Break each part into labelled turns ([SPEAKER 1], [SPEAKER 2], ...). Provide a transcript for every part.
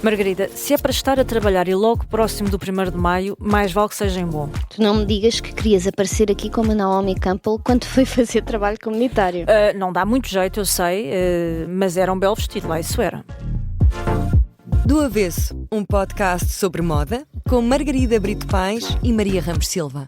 [SPEAKER 1] Margarida, se é para estar a trabalhar e logo próximo do 1º de Maio, mais vale que seja em bom.
[SPEAKER 2] Tu não me digas que querias aparecer aqui como a Naomi Campbell quando foi fazer trabalho comunitário.
[SPEAKER 1] Não dá muito jeito, eu sei, mas era um belo vestido, lá isso era.
[SPEAKER 3] Do Avesso, um podcast sobre moda, com Margarida Brito Pais e Maria Ramos Silva.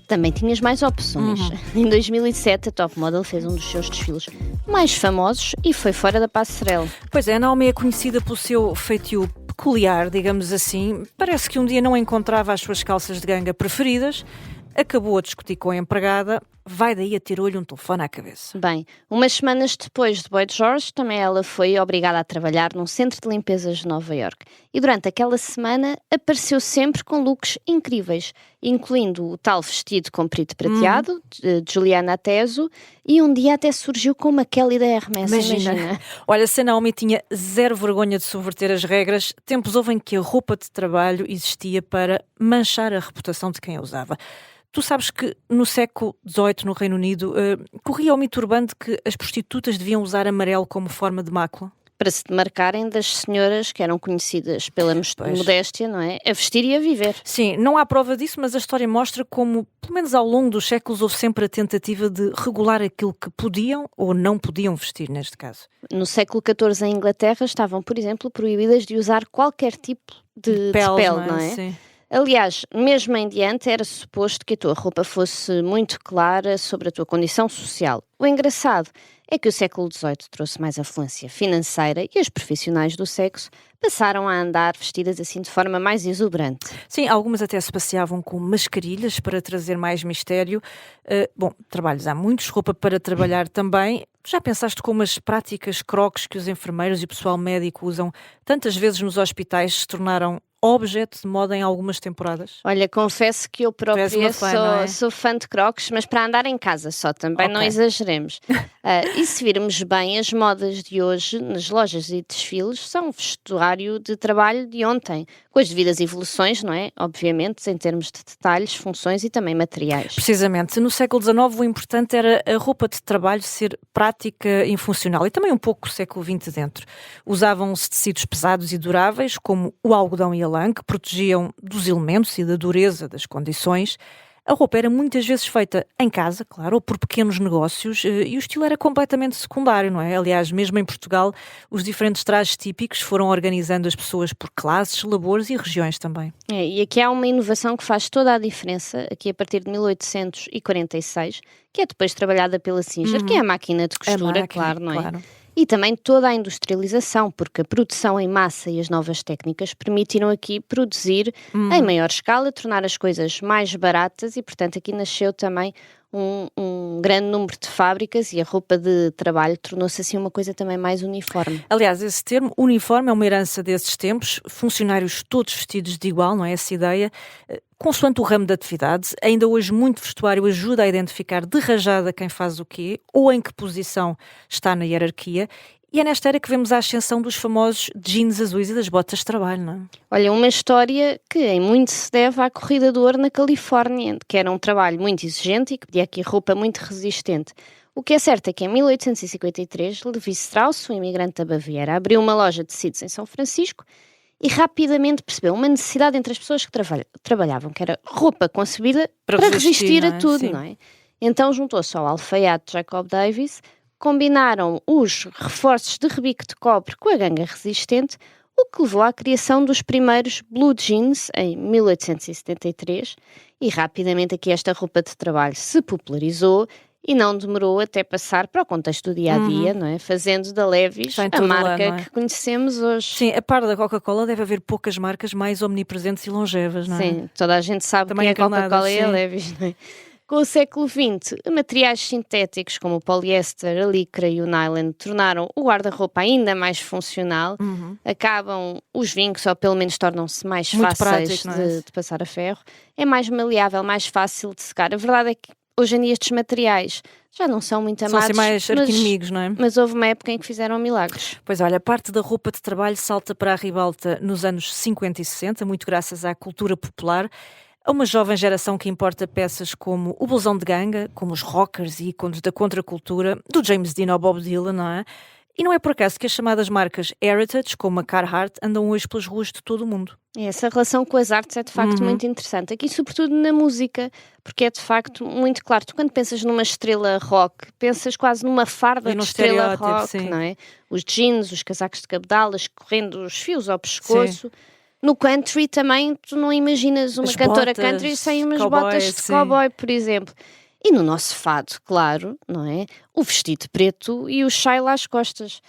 [SPEAKER 2] Também tinhas mais opções. Em 2007, a Top Model fez um dos seus desfiles mais famosos e foi fora da passarela.
[SPEAKER 1] Pois é, a Naomi é conhecida pelo seu feitio peculiar, digamos assim. Parece que um dia não encontrava as suas calças de ganga preferidas, acabou a discutir com a empregada, vai daí a ter-lhe um telefone à cabeça.
[SPEAKER 2] Bem, umas semanas depois de Boy George, também ela foi obrigada a trabalhar num centro de limpezas de Nova Iorque. E durante aquela semana apareceu sempre com looks incríveis, incluindo o tal vestido comprido prateado, de Giuliana Teso, e um dia até surgiu com uma Kelly da Hermès. Imagina.
[SPEAKER 1] Olha, se a Naomi tinha zero vergonha de subverter as regras, tempos houve em que a roupa de trabalho existia para manchar a reputação de quem a usava. Tu sabes que no século XVIII, no Reino Unido, corria o mito urbano de que as prostitutas deviam usar amarelo como forma de mácula?
[SPEAKER 2] Para se demarcarem das senhoras que eram conhecidas pela modéstia, não é? A vestir e a viver.
[SPEAKER 1] Sim, não há prova disso, mas a história mostra como, pelo menos ao longo dos séculos, houve sempre a tentativa de regular aquilo que podiam ou não podiam vestir, neste caso.
[SPEAKER 2] No século XIV, em Inglaterra, estavam, por exemplo, proibidas de usar qualquer tipo de pele, não é?
[SPEAKER 1] Sim.
[SPEAKER 2] Aliás, mesmo em diante, era suposto que a tua roupa fosse muito clara sobre a tua condição social. O engraçado é que o século XVIII trouxe mais afluência financeira e as profissionais do sexo passaram a andar vestidas assim de forma mais exuberante.
[SPEAKER 1] Sim, algumas até se passeavam com mascarilhas para trazer mais mistério. Trabalhos há muitos, roupa para trabalhar também. Já pensaste como as práticas croques que os enfermeiros e o pessoal médico usam tantas vezes nos hospitais se tornaram objeto de moda em algumas temporadas?
[SPEAKER 2] Olha, confesso que eu própria sou fã de crocs, mas para andar em casa só, também não exageremos. E se virmos bem, as modas de hoje nas lojas e desfiles são vestuário de trabalho de ontem, com as devidas evoluções, não é? Obviamente, em termos de detalhes, funções e também materiais.
[SPEAKER 1] Precisamente. No século XIX o importante era a roupa de trabalho ser prática e funcional, e também um pouco o século XX dentro. Usavam-se tecidos pesados e duráveis, como o algodão e a lã, que protegiam dos elementos e da dureza das condições. A roupa era muitas vezes feita em casa, claro, ou por pequenos negócios, e o estilo era completamente secundário, não é? Aliás, mesmo em Portugal, os diferentes trajes típicos foram organizando as pessoas por classes, labores e regiões também.
[SPEAKER 2] E aqui há uma inovação que faz toda a diferença, aqui a partir de 1846, que é depois trabalhada pela Singer, que é a máquina de costura, claro, não é?
[SPEAKER 1] Claro.
[SPEAKER 2] E também toda a industrialização, porque a produção em massa e as novas técnicas permitiram aqui produzir em maior escala, tornar as coisas mais baratas e, portanto, aqui nasceu também um grande número de fábricas e a roupa de trabalho tornou-se assim uma coisa também mais uniforme.
[SPEAKER 1] Aliás, esse termo, uniforme, é uma herança desses tempos, funcionários todos vestidos de igual, não é essa ideia? Consoante o ramo de atividade, ainda hoje muito vestuário ajuda a identificar de rajada quem faz o quê ou em que posição está na hierarquia. E é nesta era que vemos a ascensão dos famosos jeans azuis e das botas de trabalho, não é?
[SPEAKER 2] Olha, uma história que em muito se deve à corrida do ouro na Califórnia, que era um trabalho muito exigente e que pedia aqui roupa muito resistente. O que é certo é que em 1853, Levi Strauss, um imigrante da Baviera, abriu uma loja de tecidos em São Francisco e rapidamente percebeu uma necessidade entre as pessoas que trabalhavam, que era roupa concebida para resistir a tudo, não é? Então juntou-se ao alfaiate Jacob Davis, combinaram os reforços de rebique de cobre com a ganga resistente, o que levou à criação dos primeiros blue jeans em 1873 e rapidamente aqui esta roupa de trabalho se popularizou e não demorou até passar para o contexto do dia-a-dia, não é? Fazendo da Levi's a marca que conhecemos hoje.
[SPEAKER 1] Sim, a par da Coca-Cola deve haver poucas marcas mais omnipresentes e longevas, não é?
[SPEAKER 2] Sim, toda a gente sabe também que a Coca-Cola e a Levi's, não é? Com o século XX, materiais sintéticos como o poliéster, a licra e o nylon tornaram o guarda-roupa ainda mais funcional, acabam os vincos ou pelo menos tornam-se mais
[SPEAKER 1] muito
[SPEAKER 2] fáceis
[SPEAKER 1] prático,
[SPEAKER 2] de passar a ferro, é mais maleável, mais fácil de secar. A verdade é que hoje em dia estes materiais já não são muito amados,
[SPEAKER 1] são mais arquinimigos, não é?
[SPEAKER 2] Mas houve uma época em que fizeram milagres.
[SPEAKER 1] Pois olha, a parte da roupa de trabalho salta para a ribalta nos anos 50 e 60, muito graças à cultura popular. A uma jovem geração que importa peças como o blusão de ganga, como os rockers e ícones da contracultura, do James Dean ao Bob Dylan, não é? E não é por acaso que as chamadas marcas heritage, como a Carhartt, andam hoje pelas ruas de todo o mundo.
[SPEAKER 2] Essa relação com as artes é de facto muito interessante. Aqui, sobretudo na música, porque é de facto muito claro. Tu, quando pensas numa estrela rock, pensas quase numa farda de estrela rock,
[SPEAKER 1] sim.
[SPEAKER 2] não é? Os jeans, os casacos de cabedalas, correndo os fios ao pescoço. Sim. No country também, tu não imaginas uma cantora country sem umas botas de cowboy, por exemplo. E no nosso fado, claro, não é? O vestido preto e o chale às costas.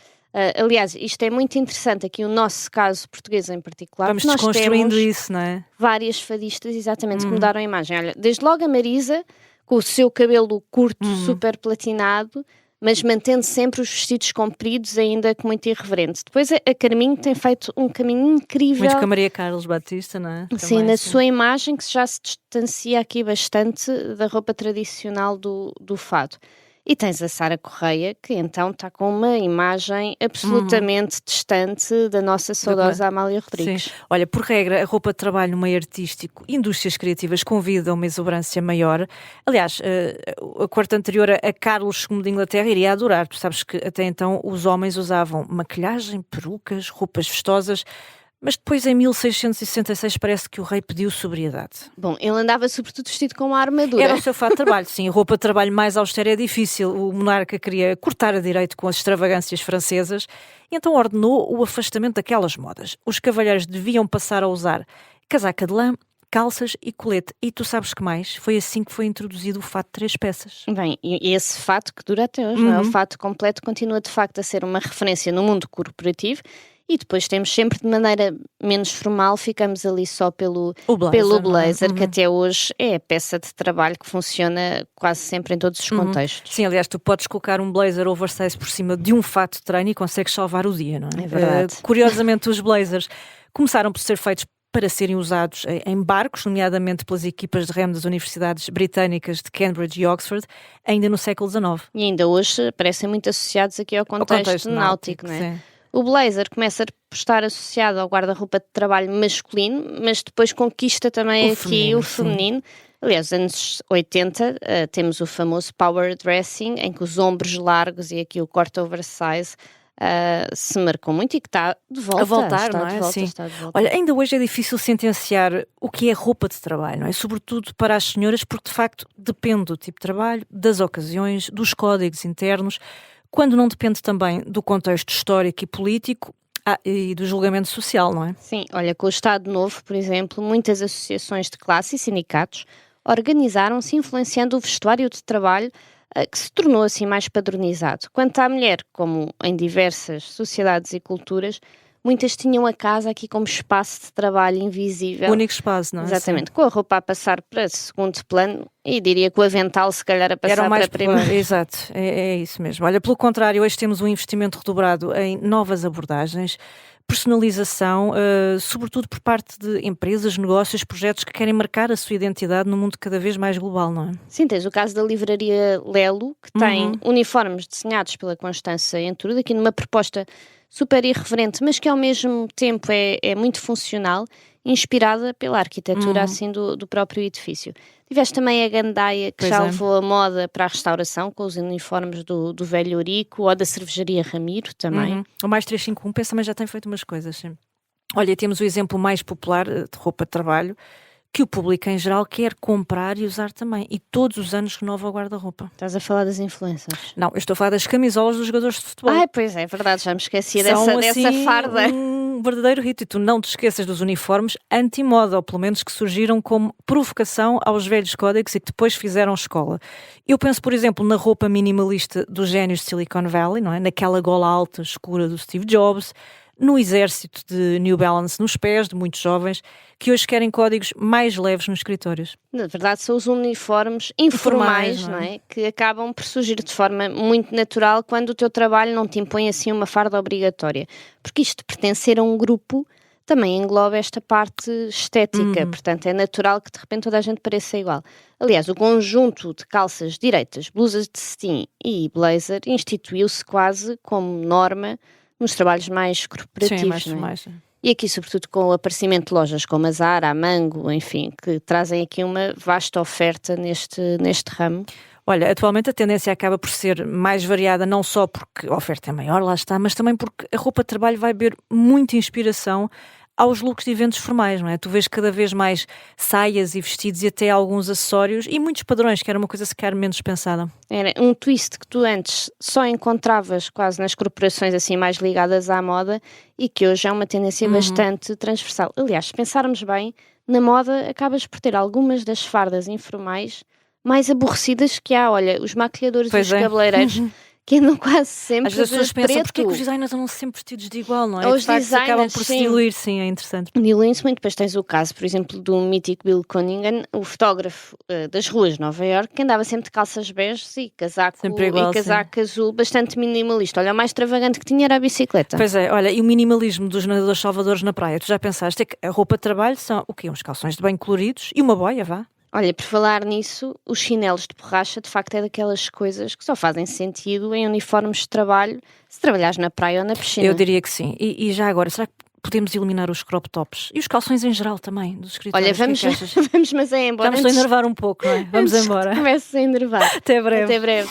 [SPEAKER 2] Aliás, isto é muito interessante aqui, o nosso caso português em particular.
[SPEAKER 1] Vamos desconstruindo isso, não é?
[SPEAKER 2] Várias fadistas, exatamente, que mudaram a imagem. Olha, desde logo a Marisa, com o seu cabelo curto, super platinado, mas mantendo sempre os vestidos compridos, ainda que muito irreverente. Depois a Carminho tem feito um caminho incrível.
[SPEAKER 1] Muito com a Maria Carlos Batista, não é?
[SPEAKER 2] Sim, também, na sua imagem, que já se distancia aqui bastante da roupa tradicional do fado. E tens a Sara Correia, que então está com uma imagem absolutamente distante da nossa saudosa Amália Rodrigues.
[SPEAKER 1] Sim. Olha, por regra, a roupa de trabalho no meio artístico e indústrias criativas convida a uma exuberância maior. Aliás, a corte anterior a Carlos II de Inglaterra iria adorar. Tu sabes que até então os homens usavam maquilhagem, perucas, roupas vistosas. Mas depois, em 1666, parece que o rei pediu sobriedade.
[SPEAKER 2] Bom, ele andava sobretudo vestido com uma armadura.
[SPEAKER 1] Era o seu fato de trabalho, sim. A roupa de trabalho mais austera é difícil. O monarca queria cortar a direito com as extravagâncias francesas e então ordenou o afastamento daquelas modas. Os cavalheiros deviam passar a usar casaca de lã, calças e colete. E tu sabes que mais? Foi assim que foi introduzido o fato de 3 peças.
[SPEAKER 2] Bem, e esse fato que dura até hoje, não é? O fato completo continua de facto a ser uma referência no mundo corporativo. E depois temos sempre, de maneira menos formal, ficamos ali só pelo blazer, que até hoje é a peça de trabalho que funciona quase sempre em todos os contextos.
[SPEAKER 1] Sim, aliás, tu podes colocar um blazer oversize por cima de um fato de treino e consegues salvar o dia, não é?
[SPEAKER 2] É verdade.
[SPEAKER 1] Curiosamente, os blazers começaram por ser feitos para serem usados em barcos, nomeadamente pelas equipas de remo das universidades britânicas de Cambridge e Oxford, ainda no século XIX.
[SPEAKER 2] E ainda hoje parecem muito associados aqui ao contexto náutico, não é?
[SPEAKER 1] Sim.
[SPEAKER 2] O blazer começa por estar associado ao guarda-roupa de trabalho masculino, mas depois conquista também o feminino. Aliás, nos anos 80 temos o famoso power dressing, em que os ombros largos e aqui o corte oversize se marcou muito e que está de volta.
[SPEAKER 1] A voltar, não é? Sim. Olha, ainda hoje é difícil sentenciar o que é roupa de trabalho, não é? Sobretudo para as senhoras, porque de facto depende do tipo de trabalho, das ocasiões, dos códigos internos, quando não depende também do contexto histórico e político e do julgamento social, não é?
[SPEAKER 2] Sim, olha, com o Estado Novo, por exemplo, muitas associações de classe e sindicatos organizaram-se influenciando o vestuário de trabalho que se tornou assim mais padronizado. Quanto à mulher, como em diversas sociedades e culturas, muitas tinham a casa aqui como espaço de trabalho invisível.
[SPEAKER 1] O único espaço, não é?
[SPEAKER 2] Exatamente, com a roupa a passar para segundo plano e diria que o avental se calhar a passar para primeiro.
[SPEAKER 1] Exato, é isso mesmo. Olha, pelo contrário, hoje temos um investimento redobrado em novas abordagens, personalização, sobretudo por parte de empresas, negócios, projetos que querem marcar a sua identidade num mundo cada vez mais global, não é?
[SPEAKER 2] Sim, tens o caso da livraria Lelo, que tem uniformes desenhados pela Constança Entrudo, aqui numa proposta super irreverente, mas que ao mesmo tempo é muito funcional, inspirada pela arquitetura assim do próprio edifício. Tiveste também a Gandaia, que já levou a moda para a restauração, com os uniformes do Velho Ourico, ou da cervejaria Ramiro também.
[SPEAKER 1] O Mais 351 pensa, também já tem feito umas coisas, sim. Olha, temos o exemplo mais popular de roupa de trabalho, que o público em geral quer comprar e usar também. E todos os anos renova o guarda-roupa.
[SPEAKER 2] Estás a falar das influências?
[SPEAKER 1] Não, eu estou a falar das camisolas dos jogadores de futebol.
[SPEAKER 2] Pois é verdade, já me esqueci dessa farda.
[SPEAKER 1] Um verdadeiro hito. E tu não te esqueças dos uniformes anti-moda, ou pelo menos que surgiram como provocação aos velhos códigos e que depois fizeram escola. Eu penso, por exemplo, na roupa minimalista dos génios de Silicon Valley, não é? Naquela gola alta, escura do Steve Jobs, no exército de New Balance nos pés de muitos jovens que hoje querem códigos mais leves nos escritórios.
[SPEAKER 2] Na verdade são os uniformes informais, não é? Que acabam por surgir de forma muito natural quando o teu trabalho não te impõe assim uma farda obrigatória. Porque isto de pertencer a um grupo também engloba esta parte estética, portanto é natural que de repente toda a gente pareça igual. Aliás, o conjunto de calças direitas, blusas de cetim e blazer instituiu-se quase como norma nos trabalhos mais corporativos.
[SPEAKER 1] Sim, mais formais.
[SPEAKER 2] E aqui, sobretudo, com o aparecimento de lojas como a Zara, a Mango, enfim, que trazem aqui uma vasta oferta neste ramo.
[SPEAKER 1] Olha, atualmente a tendência acaba por ser mais variada, não só porque a oferta é maior, lá está, mas também porque a roupa de trabalho vai beber muita inspiração aos looks de eventos formais, não é? Tu vês cada vez mais saias e vestidos e até alguns acessórios e muitos padrões, que era uma coisa sequer menos pensada.
[SPEAKER 2] Era um twist que tu antes só encontravas quase nas corporações assim mais ligadas à moda e que hoje é uma tendência bastante transversal. Aliás, se pensarmos bem, na moda acabas por ter algumas das fardas informais mais aborrecidas que há. Olha, os maquilhadores
[SPEAKER 1] Pois
[SPEAKER 2] e os
[SPEAKER 1] é.
[SPEAKER 2] cabeleireiros que andam quase sempre
[SPEAKER 1] Às vezes as pessoas
[SPEAKER 2] de
[SPEAKER 1] pensam
[SPEAKER 2] preto.
[SPEAKER 1] porque é que os designers andam sempre vestidos de igual, não é?
[SPEAKER 2] Os
[SPEAKER 1] De facto, acabam
[SPEAKER 2] designers,
[SPEAKER 1] por se
[SPEAKER 2] sim.
[SPEAKER 1] diluir, sim, é interessante.
[SPEAKER 2] Diluem-se muito. Depois tens o caso, por exemplo, do mítico Bill Cunningham, o fotógrafo das ruas de Nova Iorque, que andava sempre de calças beges e casaco,
[SPEAKER 1] Sempre igual,
[SPEAKER 2] e casaco azul, bastante minimalista. Olha, o mais extravagante que tinha era a bicicleta.
[SPEAKER 1] Pois é, olha, e o minimalismo dos nadadores salvadores na praia, tu já pensaste é que a roupa de trabalho são o quê? Uns calções de banho coloridos e uma boia, vá?
[SPEAKER 2] Olha, por falar nisso, os chinelos de borracha de facto é daquelas coisas que só fazem sentido em uniformes de trabalho se trabalhares na praia ou na piscina.
[SPEAKER 1] Eu diria que sim. E já agora, será que podemos eliminar os crop tops? E os calções em geral também, dos escritórios?
[SPEAKER 2] Olha,
[SPEAKER 1] O que é
[SPEAKER 2] vamos,
[SPEAKER 1] que achas?
[SPEAKER 2] vamos, mas é embora.
[SPEAKER 1] Estamos a enervar um pouco, não é? Vamos embora.
[SPEAKER 2] Começa a enervar.
[SPEAKER 1] Até breve.
[SPEAKER 2] Até breve.